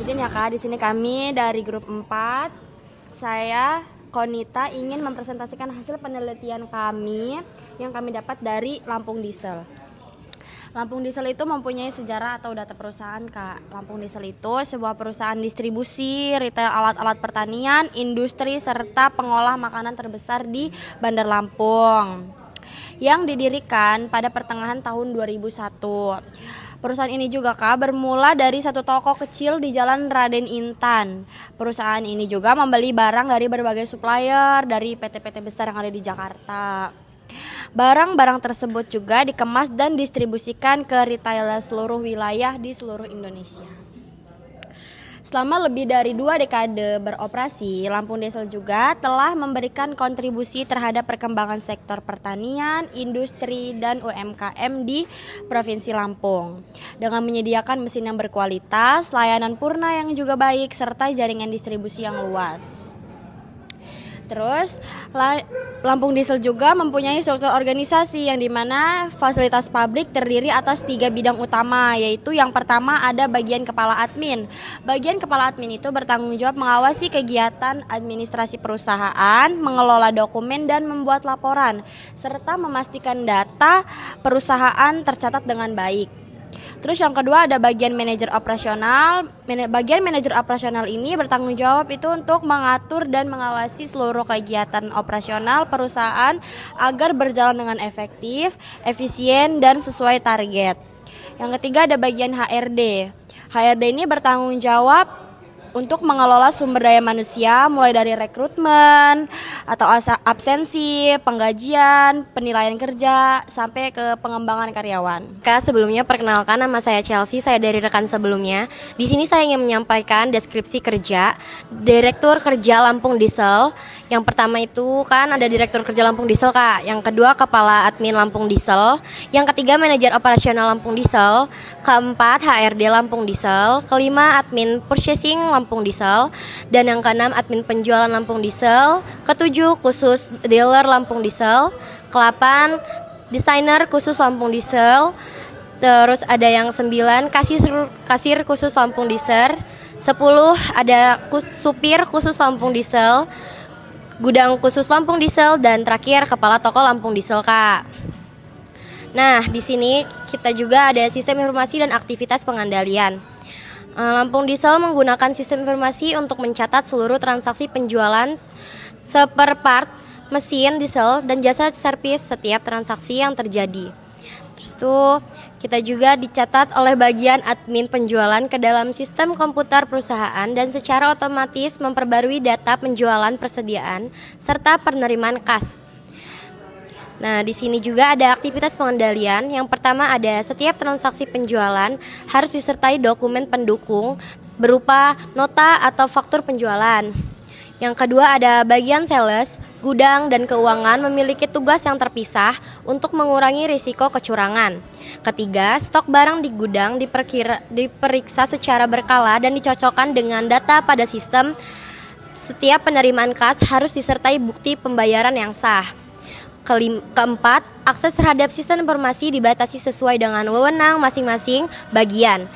Izin ya Kak, di sini kami dari grup 4. Saya Konita ingin mempresentasikan hasil penelitian kami yang kami dapat dari Lampung Diesel. Lampung Diesel itu mempunyai sejarah atau data perusahaan Kak. Lampung Diesel itu sebuah perusahaan distribusi, retail alat-alat pertanian, industri, serta pengolah makanan terbesar di Bandar Lampung yang didirikan pada pertengahan tahun 2001. Perusahaan ini juga Kak bermula dari satu toko kecil di Jalan Raden Intan. Perusahaan ini juga membeli barang dari berbagai supplier dari PT-PT besar yang ada di Jakarta. Barang-barang tersebut juga dikemas dan distribusikan ke retailer seluruh wilayah di seluruh Indonesia. Selama lebih dari 2 dekade beroperasi, Lampung Diesel juga telah memberikan kontribusi terhadap perkembangan sektor pertanian, industri, dan UMKM di Provinsi Lampung. Dengan menyediakan mesin yang berkualitas, layanan purna yang juga baik, serta jaringan distribusi yang luas. Terus, Lampung Diesel juga mempunyai struktur organisasi yang dimana fasilitas pabrik terdiri atas 3 bidang utama, yaitu yang pertama ada bagian kepala admin. Bagian kepala admin itu bertanggung jawab mengawasi kegiatan administrasi perusahaan, mengelola dokumen dan membuat laporan, serta memastikan data perusahaan tercatat dengan baik. Terus yang kedua ada bagian manajer operasional. Bagian manajer operasional ini bertanggung jawab itu untuk mengatur dan mengawasi seluruh kegiatan operasional perusahaan agar berjalan dengan efektif, efisien, dan sesuai target. Yang ketiga ada bagian HRD. HRD ini bertanggung jawab untuk mengelola sumber daya manusia mulai dari rekrutmen atau absensi, penggajian, penilaian kerja sampai ke pengembangan karyawan. Kak, sebelumnya perkenalkan, nama saya Chelsea, saya dari rekan sebelumnya. Di sini saya ingin menyampaikan deskripsi kerja Direktur Kerja Lampung Diesel. Yang pertama itu kan ada Direktur Kerja Lampung Diesel Kak. Yang kedua Kepala Admin Lampung Diesel. Yang ketiga Manajer Operasional Lampung Diesel. Keempat HRD Lampung Diesel. Kelima Admin Purchasing Lampung Diesel. Dan yang keenam Admin Penjualan Lampung Diesel. Ketujuh Khusus Dealer Lampung Diesel. Kelapan Desainer Khusus Lampung Diesel. Terus ada yang 9 Kasir Khusus Lampung Diesel. 10 ada Supir Khusus Lampung Diesel. Gudang Khusus Lampung Diesel, dan terakhir Kepala Toko Lampung Diesel Kak. Nah, di sini kita juga ada sistem informasi dan aktivitas pengandalian. Lampung Diesel menggunakan sistem informasi untuk mencatat seluruh transaksi penjualan spare part, mesin diesel, dan jasa servis setiap transaksi yang terjadi. Terus tuh kita juga dicatat oleh bagian admin penjualan ke dalam sistem komputer perusahaan dan secara otomatis memperbarui data penjualan persediaan serta penerimaan kas. Nah, di sini juga ada aktivitas pengendalian. Yang pertama ada setiap transaksi penjualan harus disertai dokumen pendukung berupa nota atau faktur penjualan. Yang kedua ada bagian sales, gudang, dan keuangan memiliki tugas yang terpisah untuk mengurangi risiko kecurangan. Ketiga, stok barang di gudang diperiksa secara berkala dan dicocokkan dengan data pada sistem. Setiap penerimaan kas harus disertai bukti pembayaran yang sah. Keempat, akses terhadap sistem informasi dibatasi sesuai dengan wewenang masing-masing bagian.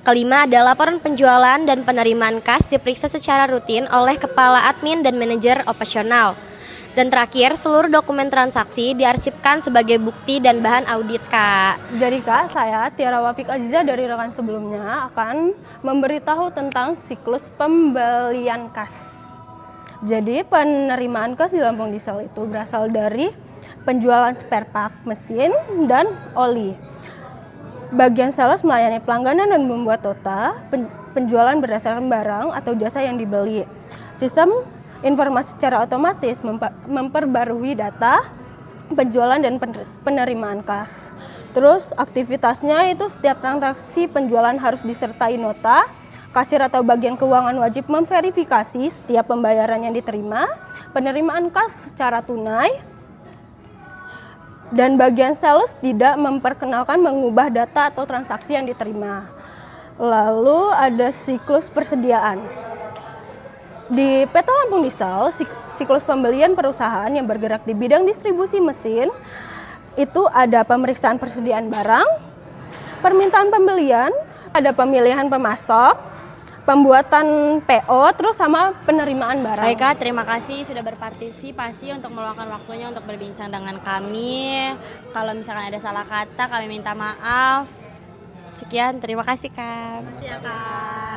Kelima ada laporan penjualan dan penerimaan kas diperiksa secara rutin oleh kepala admin dan manajer operasional. Dan terakhir, seluruh dokumen transaksi diarsipkan sebagai bukti dan bahan audit Kak. Jadi Kak, saya Tiara Wafik Aziza dari rekan sebelumnya akan memberitahu tentang siklus pembelian kas. Jadi penerimaan kas di Lampung Diesel itu berasal dari penjualan spare part mesin dan oli. Bagian sales melayani pelangganan dan membuat nota penjualan berdasarkan barang atau jasa yang dibeli. Sistem informasi secara otomatis memperbarui data penjualan dan penerimaan kas. Terus aktivitasnya itu setiap transaksi penjualan harus disertai nota. Kasir atau bagian keuangan wajib memverifikasi setiap pembayaran yang diterima, penerimaan kas secara tunai. Dan bagian sales tidak memperkenalkan mengubah data atau transaksi yang diterima. Lalu ada siklus persediaan. Di PT Lampung Diesel, siklus pembelian perusahaan yang bergerak di bidang distribusi mesin itu ada pemeriksaan persediaan barang, permintaan pembelian, ada pemilihan pemasok, pembuatan PO terus sama penerimaan barang. Baik Kak, terima kasih sudah berpartisipasi untuk meluangkan waktunya untuk berbincang dengan kami. Kalau misalkan ada salah kata, kami minta maaf. Sekian, terima kasih Kak. Silakan.